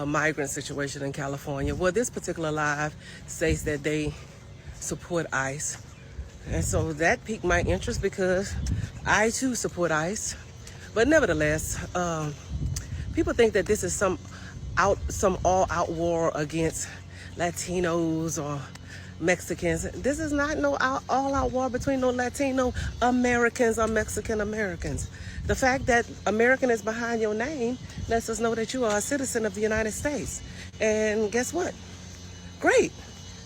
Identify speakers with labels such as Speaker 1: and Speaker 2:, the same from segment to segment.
Speaker 1: migrant situation in California. Well, this particular live states that they support ICE. And so that piqued my interest because I too support ICE. But nevertheless, people think that this is some all-out war against Latinos or Mexicans. This is not no all-out war between no Latino Americans or Mexican Americans. The fact that American is behind your name lets us know that you are a citizen of the United States. And guess what? Great.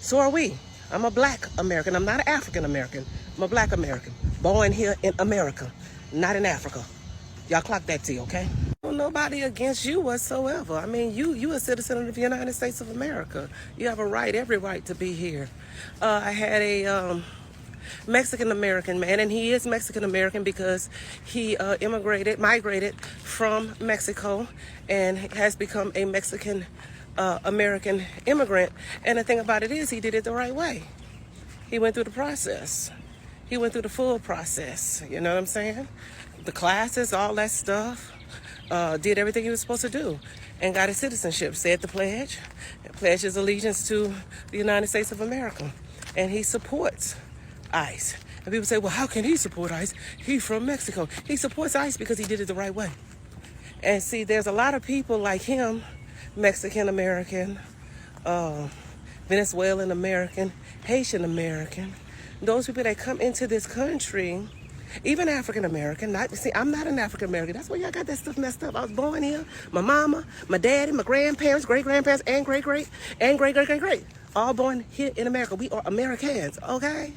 Speaker 1: So are we. I'm a black American. I'm not an African American. I'm a black American. Born here in America, not in Africa. Y'all clock that T, okay? Nobody against you whatsoever. I mean, you a citizen of the United States of America. You have a right, every right to be here. I had a Mexican American man, and he is Mexican American because he migrated from Mexico and has become a Mexican American immigrant. And the thing about it is he did it the right way. He went through the process. He went through the full process. You know what I'm saying? The classes, all that stuff. Did everything he was supposed to do and got his citizenship, said the pledge, pledged his allegiance to the United States of America. And he supports ICE. And people say, well, how can he support ICE? He's from Mexico. He supports ICE because he did it the right way. And see, there's a lot of people like him, Mexican American, Venezuelan American, Haitian American, those people that come into this country, even African American. I'm not an African American. That's why y'all got that stuff messed up. I was born here. My mama, my daddy, my grandparents, great grandparents, and great all born here in America. We are Americans, okay?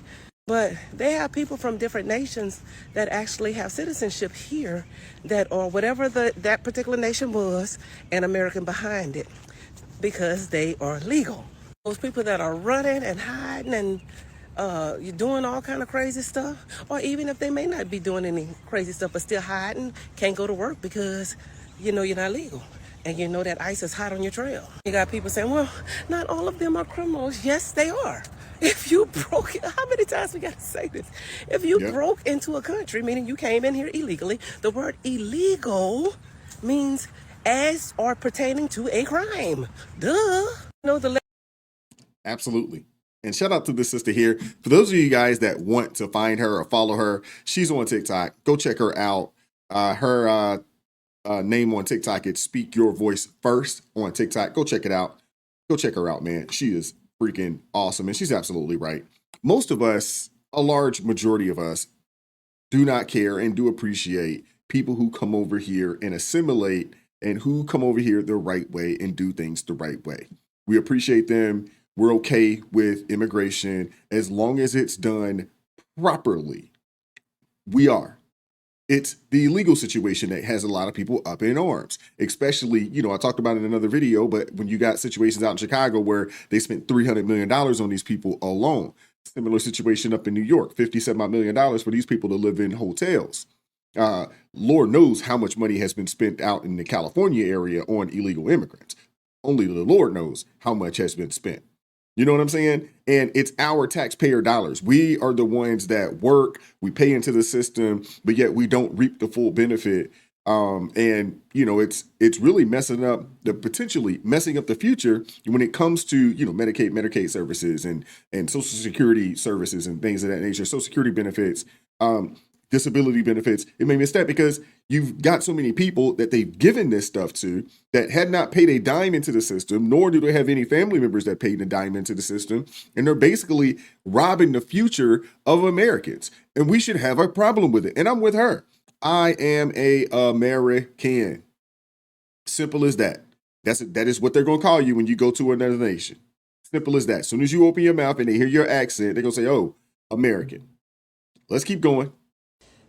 Speaker 1: But they have people from different nations that actually have citizenship here that are whatever that particular nation was, an American behind it, because they are legal. Those people that are running and hiding and you're doing all kind of crazy stuff, or even if they may not be doing any crazy stuff but still hiding, can't go to work because you know you're not legal and you know that ICE is hot on your trail. You got people saying, well, not all of them are criminals. Yes, they are. If you broke, how many times we got to say this? If you broke into a country, meaning you came in here illegally, the word illegal means as or pertaining to a crime. Duh.
Speaker 2: Absolutely. And shout out to this sister here. For those of you guys that want to find her or follow her, she's on TikTok. Go check her out. Her name on TikTok, it's Speak Your Voice First on TikTok. Go check it out. Go check her out, man. She is freaking awesome. And she's absolutely right. Most of us, a large majority of us, do not care and do appreciate people who come over here and assimilate and who come over here the right way and do things the right way. We appreciate them. We're okay with immigration as long as it's done properly. We are. It's the illegal situation that has a lot of people up in arms, especially, I talked about it in another video, but when you got situations out in Chicago where they spent $300 million on these people alone. Similar situation up in New York, $57 million for these people to live in hotels. Lord knows how much money has been spent out in the California area on illegal immigrants. Only the Lord knows how much has been spent. You know what I'm saying? And it's our taxpayer dollars. We are the ones that work, we pay into the system, but yet we don't reap the full benefit. It's really potentially messing up the future when it comes to, Medicaid services and Social Security services and things of that nature, Social Security benefits, disability benefits. It made me step because you've got so many people that they've given this stuff to that had not paid a dime into the system, nor do they have any family members that paid a dime into the system. And they're basically robbing the future of Americans. And we should have a problem with it. And I'm with her. I am a American. Simple as that. That is what they're going to call you when you go to another nation. Simple as that. As soon as you open your mouth and they hear your accent, they're going to say, oh, American. Let's keep going.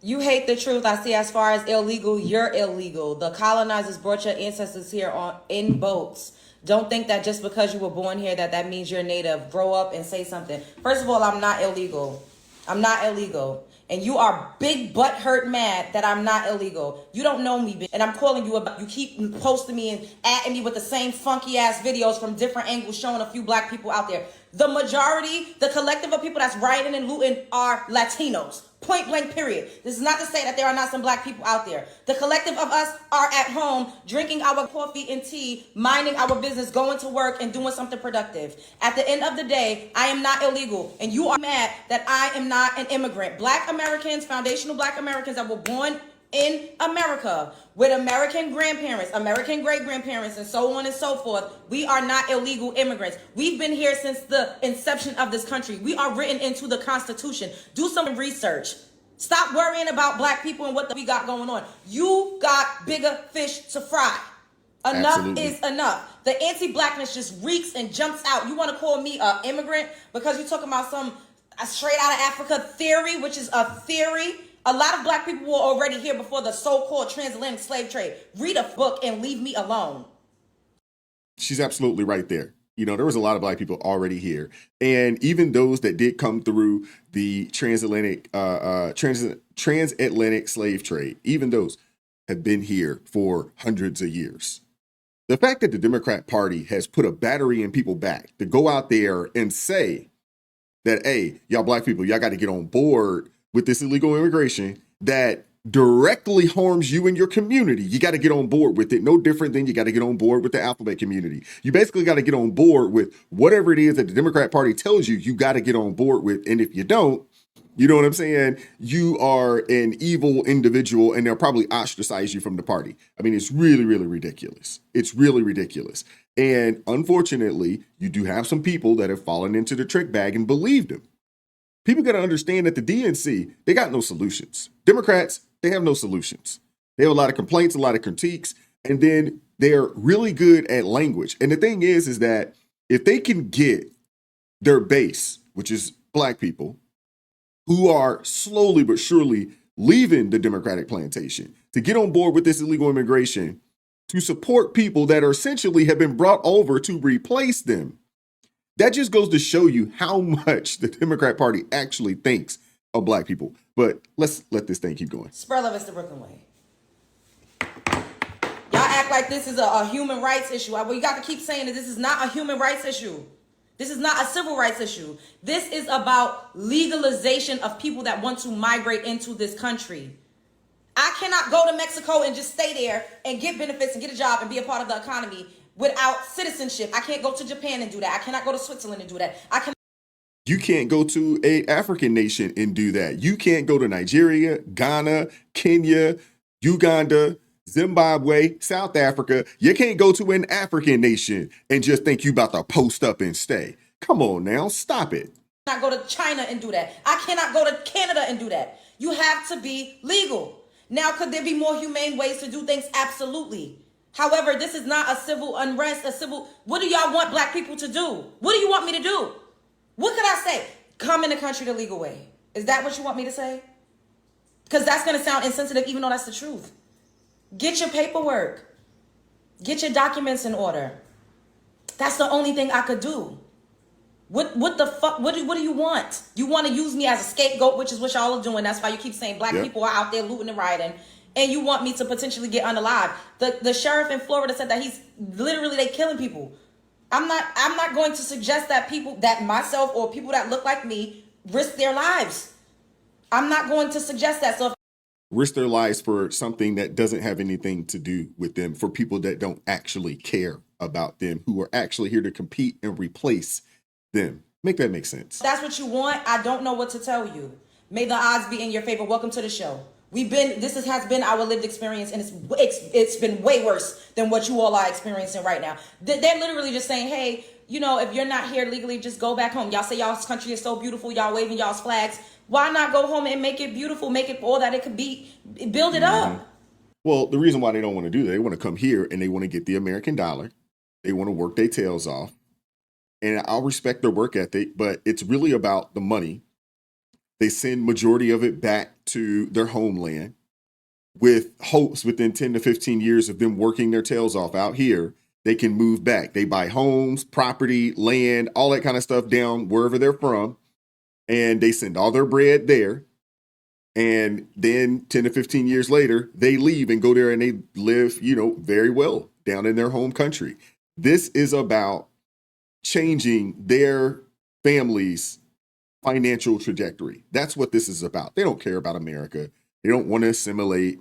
Speaker 3: You hate the truth. I see as far as illegal, you're illegal. The colonizers brought your ancestors here in boats. Don't think that just because you were born here that means you're native. Grow up and say something. First of all, I'm not illegal. I'm not illegal. And you are big butt hurt mad that I'm not illegal. You don't know me, bitch. And I'm calling you about, you keep posting me and atting me with the same funky ass videos from different angles showing a few black people out there. The majority, the collective of people that's rioting and looting are Latinos. Point blank, period. This is not to say that there are not some black people out there. The collective of us are at home, drinking our coffee and tea, minding our business, going to work, and doing something productive. At the end of the day, I am not illegal, and you are mad that I am not an immigrant. Black Americans, foundational black Americans that were born in America with American grandparents, American great-grandparents, and so on and so forth, we are not illegal immigrants. We've been here since the inception of this country. We are written into the Constitution. Do some research. Stop worrying about black people and what we got going on. You got bigger fish to fry. Enough
Speaker 2: Absolutely.
Speaker 3: is enough. The anti-blackness just reeks and jumps out. You want to call me an immigrant because you're talking about some straight out of Africa theory, which is a theory. A lot of black people were already here before the so-called transatlantic slave trade. Read a book and leave me alone.
Speaker 2: She's absolutely right there. You know, there was a lot of black people already here. And even those that did come through the transatlantic slave trade, even those have been here for hundreds of years. The fact that the Democrat Party has put a battery in people's back to go out there and say that, hey, y'all black people, y'all got to get on board with this illegal immigration that directly harms you and your community. You got to get on board with it. No different than you got to get on board with the alphabet community. You basically got to get on board with whatever it is that the Democrat Party tells you you got to get on board with. And if you don't, you know what I'm saying? You are an evil individual and they'll probably ostracize you from the party. I mean, it's really, really ridiculous. It's really ridiculous. And unfortunately, you do have some people that have fallen into the trick bag and believed them. People got to understand that the DNC, they got no solutions. Democrats, they have no solutions. They have a lot of complaints, a lot of critiques, and then they're really good at language. And the thing is that if they can get their base, which is black people, who are slowly but surely leaving the Democratic plantation to get on board with this illegal immigration, to support people that are essentially have been brought over to replace them, that just goes to show you how much the Democrat Party actually thinks of black people. But let's let this thing keep going.
Speaker 3: Spur Love is the Brooklyn way. Y'all act like this is a human rights issue. Well, you got to keep saying that this is not a human rights issue. This is not a civil rights issue. This is about legalization of people that want to migrate into this country. I cannot go to Mexico and just stay there and get benefits and get a job and be a part of the economy without citizenship. I can't go to Japan and do that. I cannot go to Switzerland and do that.
Speaker 2: You can't go to an African nation and do that. You can't go to Nigeria, Ghana, Kenya, Uganda, Zimbabwe, South Africa. You can't go to an African nation and just think you about to post up and stay. Come on now, stop it.
Speaker 3: I cannot go to China and do that. I cannot go to Canada and do that. You have to be legal. Now, could there be more humane ways to do things? Absolutely. However, this is not a civil unrest, what do y'all want black people to do? What do you want me to do? What could I say? Come in the country the legal way. Is that what you want me to say? Because that's going to sound insensitive, even though that's the truth. Get your paperwork. Get your documents in order. That's the only thing I could do. What the fuck? What do you want? You want to use me as a scapegoat, which is what y'all are doing. That's why you keep saying black people are out there looting and rioting. And you want me to potentially get unalive. The sheriff in Florida said that he's literally, they killing people. I'm not going to suggest that people, that myself or people that look like me risk their lives. I'm not going to suggest that. So
Speaker 2: risk their lives for something that doesn't have anything to do with them, for people that don't actually care about them, who are actually here to compete and replace them. Make that make sense.
Speaker 3: That's what you want. I don't know what to tell you. May the odds be in your favor. Welcome to the show. This has been our lived experience, and it's been way worse than what you all are experiencing right now. They're literally just saying, hey, you know, if you're not here legally, just go back home. Y'all say y'all's country is so beautiful. Y'all waving y'all's flags. Why not go home and make it beautiful, make it all that it could be, build it up?
Speaker 2: Well, the reason why they don't want to do that, they want to come here and they want to get the American dollar. They want to work their tails off. And I'll respect their work ethic, but it's really about the money. They send majority of it back to their homeland with hopes within 10 to 15 years of them working their tails off out here, they can move back. They buy homes, property, land, all that kind of stuff down wherever they're from. And they send all their bread there. And then 10 to 15 years later, they leave and go there and they live, you know, very well down in their home country. This is about changing their families' financial trajectory. That's what this is about. They don't care about America. They don't want to assimilate.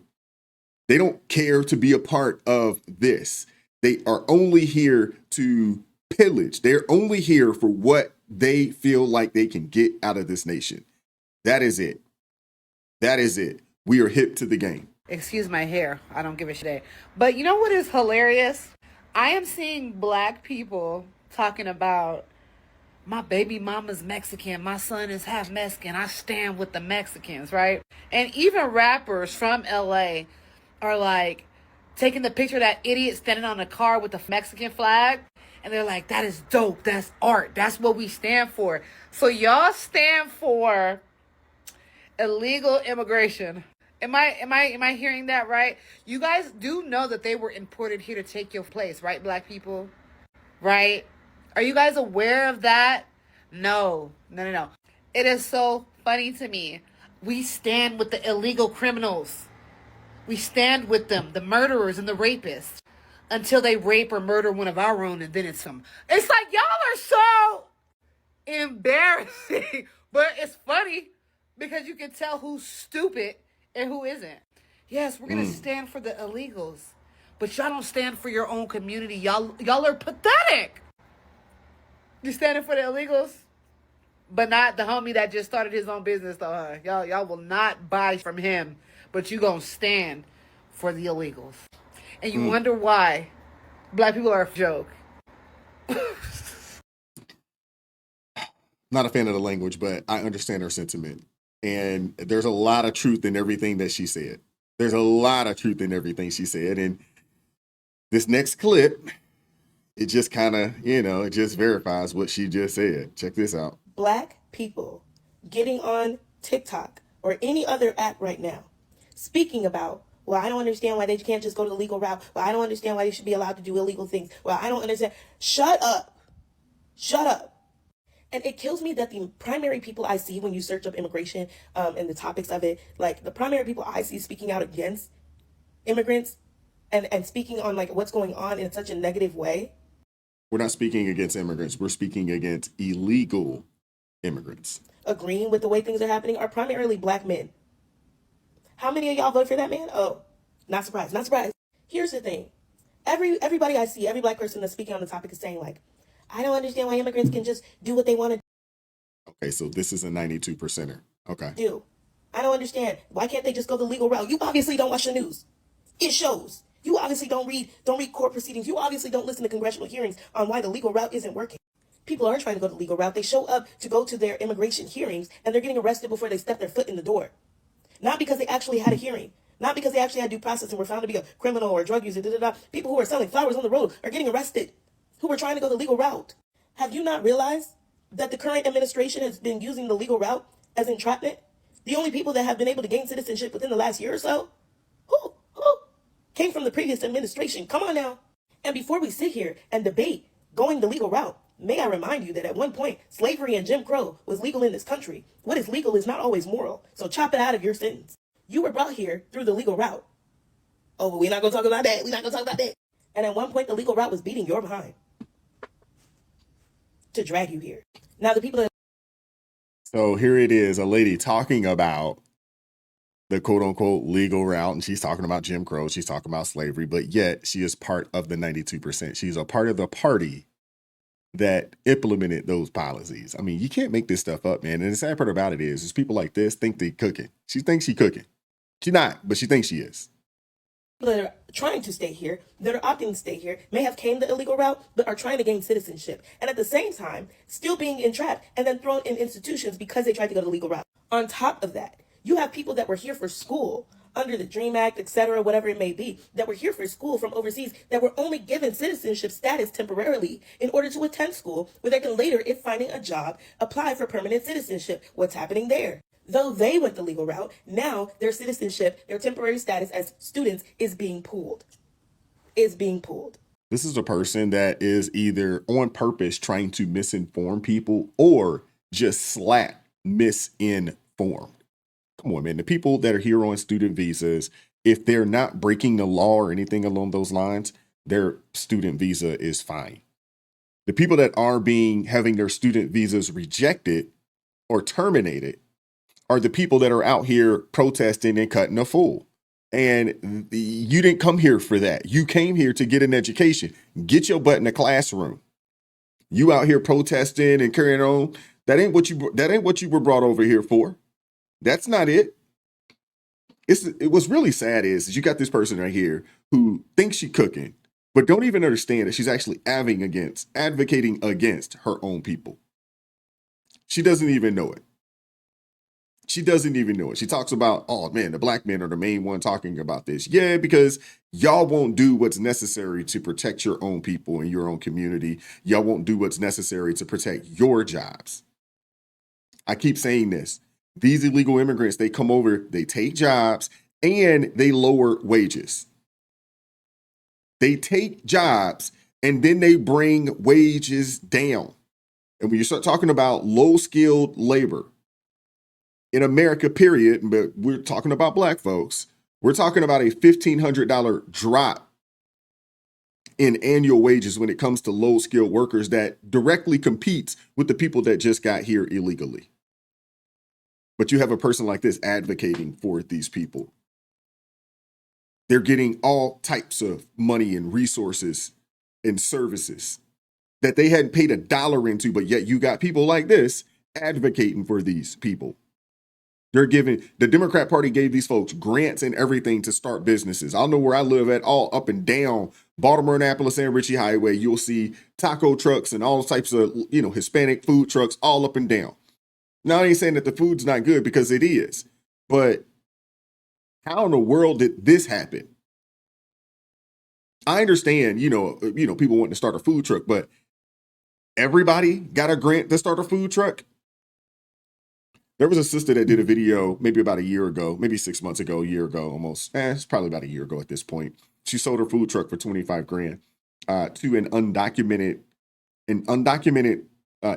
Speaker 2: They don't care to be a part of this. They are only here to pillage. They're only here for what they feel like they can get out of this nation. That is it. That is it. We are hip to the game.
Speaker 4: Excuse my hair. I don't give a shit. But you know what is hilarious? I am seeing black people talking about my baby mama's Mexican, my son is half Mexican, I stand with the Mexicans, right? And even rappers from LA are like taking the picture of that idiot standing on a car with the Mexican flag, and they're like, that is dope, that's art, that's what we stand for. So y'all stand for illegal immigration. Am I hearing that right? You guys do know that they were imported here to take your place, right, black people? Right? Are you guys aware of that? No. It is so funny to me. We stand with the illegal criminals. We stand with them, the murderers and the rapists, until they rape or murder one of our own, and then it's some. It's like y'all are so embarrassing. But it's funny because you can tell who's stupid and who isn't. Yes, we're going to stand for the illegals, but y'all don't stand for your own community. Y'all are pathetic. You standing for the illegals, but not the homie that just started his own business, though, huh? Y'all will not buy from him, but you gonna stand for the illegals. And you wonder why black people are a joke.
Speaker 2: Not a fan of the language, but I understand her sentiment. And there's a lot of truth in everything that she said. There's a lot of truth in everything she said. And this next clip, it just kind of, it just verifies what she just said. Check this out.
Speaker 5: Black people getting on TikTok or any other app right now, speaking about, well, I don't understand why they can't just go to the legal route. Well, I don't understand why they should be allowed to do illegal things. Well, I don't understand. Shut up. Shut up. And it kills me that the primary people I see when you search up immigration and the topics of it, like the primary people I see speaking out against immigrants and speaking on like what's going on in such a negative way.
Speaker 2: We're not speaking against immigrants. We're speaking against illegal immigrants.
Speaker 5: Agreeing with the way things are happening are primarily black men. How many of y'all vote for that man? Oh, not surprised. Not surprised. Here's the thing. Everybody I see, every black person that's speaking on the topic is saying like, I don't understand why immigrants can just do what they want to
Speaker 2: Okay, so this is a 92%er. Okay.
Speaker 5: do. I don't understand. Why can't they just go the legal route? You obviously don't watch the news. It shows. You obviously don't read court proceedings. You obviously don't listen to congressional hearings on why the legal route isn't working. People are trying to go the legal route. They show up to go to their immigration hearings and they're getting arrested before they step their foot in the door. Not because they actually had a hearing. Not because they actually had due process and were found to be a criminal or a drug user. People who are selling flowers on the road are getting arrested who were trying to go the legal route. Have you not realized that the current administration has been using the legal route as entrapment? The only people that have been able to gain citizenship within the last year or so, who came from the previous administration. Come on now. And before we sit here and debate going the legal route, may I remind you that at one point, slavery and Jim Crow was legal in this country. What is legal is not always moral. So chop it out of your sentence. You were brought here through the legal route. Oh, but we're not going to talk about that. We're not going to talk about that. And at one point, the legal route was beating your behind to drag you here. Now, the people that...
Speaker 2: So here it is, a lady talking about the quote unquote legal route. And she's talking about Jim Crow. She's talking about slavery, but yet she is part of the 92%. She's a part of the party that implemented those policies. I mean, you can't make this stuff up, man. And the sad part about it is people like this think they cooking. She thinks she cooking. She's not, but she thinks she is.
Speaker 5: That are trying to stay here, that are opting to stay here, may have came the illegal route, but are trying to gain citizenship. And at the same time, still being entrapped and then thrown in institutions because they tried to go the legal route. On top of that, you have people that were here for school under the DREAM Act, etc., whatever it may be, that were here for school from overseas, that were only given citizenship status temporarily in order to attend school, where they can later, if finding a job, apply for permanent citizenship. What's happening there? Though they went the legal route, now their citizenship, their temporary status as students is being pulled. Is being pulled.
Speaker 2: This is a person that is either on purpose trying to misinform people or just slap misinformed. Come on, man. The people that are here on student visas, if they're not breaking the law or anything along those lines, their student visa is fine. The people that are having their student visas rejected, or terminated are the people that are out here protesting and cutting a fool. And you didn't come here for that. You came here to get an education. Get your butt in the classroom. You out here protesting and carrying on. That ain't what you were brought over here for. That's not it. What's really sad is you got this person right here who thinks she's cooking, but don't even understand that she's actually advocating against her own people. She doesn't even know it. She doesn't even know it. She talks about, oh man, the black men are the main one talking about this. Yeah, because y'all won't do what's necessary to protect your own people and your own community. Y'all won't do what's necessary to protect your jobs. I keep saying this. These illegal immigrants, they come over, they take jobs, and they lower wages. They take jobs, and then they bring wages down. And when you start talking about low-skilled labor in America, period, but we're talking about black folks, we're talking about a $1,500 drop in annual wages when it comes to low-skilled workers that directly competes with the people that just got here illegally. But you have a person like this advocating for these people. They're getting all types of money and resources and services that they hadn't paid $1 into, but yet you got people like this advocating for these people. The Democrat Party gave these folks grants and everything to start businesses. I know where I live at, all up and down Baltimore, Annapolis, and Ritchie Highway. You'll see taco trucks and all types of, Hispanic food trucks all up and down. Now, I ain't saying that the food's not good, because it is, but how in the world did this happen? I understand, people wanting to start a food truck, but everybody got a grant to start a food truck. There was a sister that did a video maybe about a year ago, maybe 6 months ago, a year ago, almost. It's probably about a year ago at this point. She sold her food truck for $25,000 to an undocumented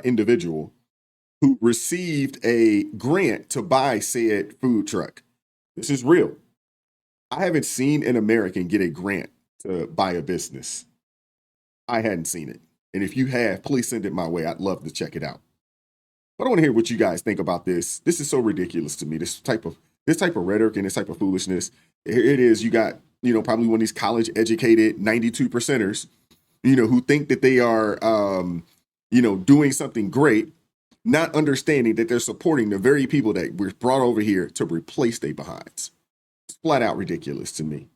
Speaker 2: individual who received a grant to buy said food truck. This is real. I haven't seen an American get a grant to buy a business. I hadn't seen it. And if you have, please send it my way. I'd love to check it out. But I want to hear what you guys think about this. This is so ridiculous to me. This type of rhetoric and this type of foolishness. Here it is. You got, probably one of these college educated 92 percenters, who think that they are, doing something great, not understanding that they're supporting the very people that were brought over here to replace their behinds. It's flat out ridiculous to me.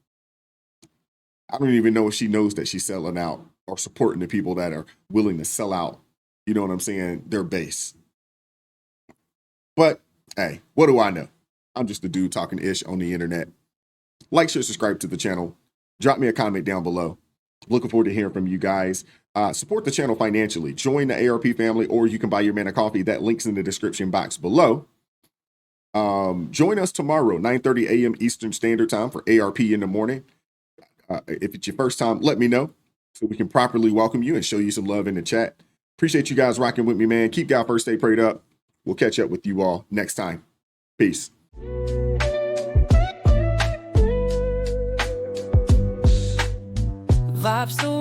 Speaker 2: I don't even know if she knows that she's selling out or supporting the people that are willing to sell out, you know what I'm saying, their base. But hey, what do I know? I'm just a dude talking ish on the internet. Like, share, subscribe to the channel. Drop me a comment down below. Looking forward to hearing from you guys. Support the channel financially. Join the ARP family, or you can buy your man a coffee. That link's in the description box below. Join us tomorrow, 9:30 a.m. Eastern Standard Time for ARP in the morning. If it's your first time, let me know so we can properly welcome you and show you some love in the chat. Appreciate you guys rocking with me, man. Keep God first, stay prayed up. We'll catch up with you all next time. Peace.
Speaker 6: Vibes so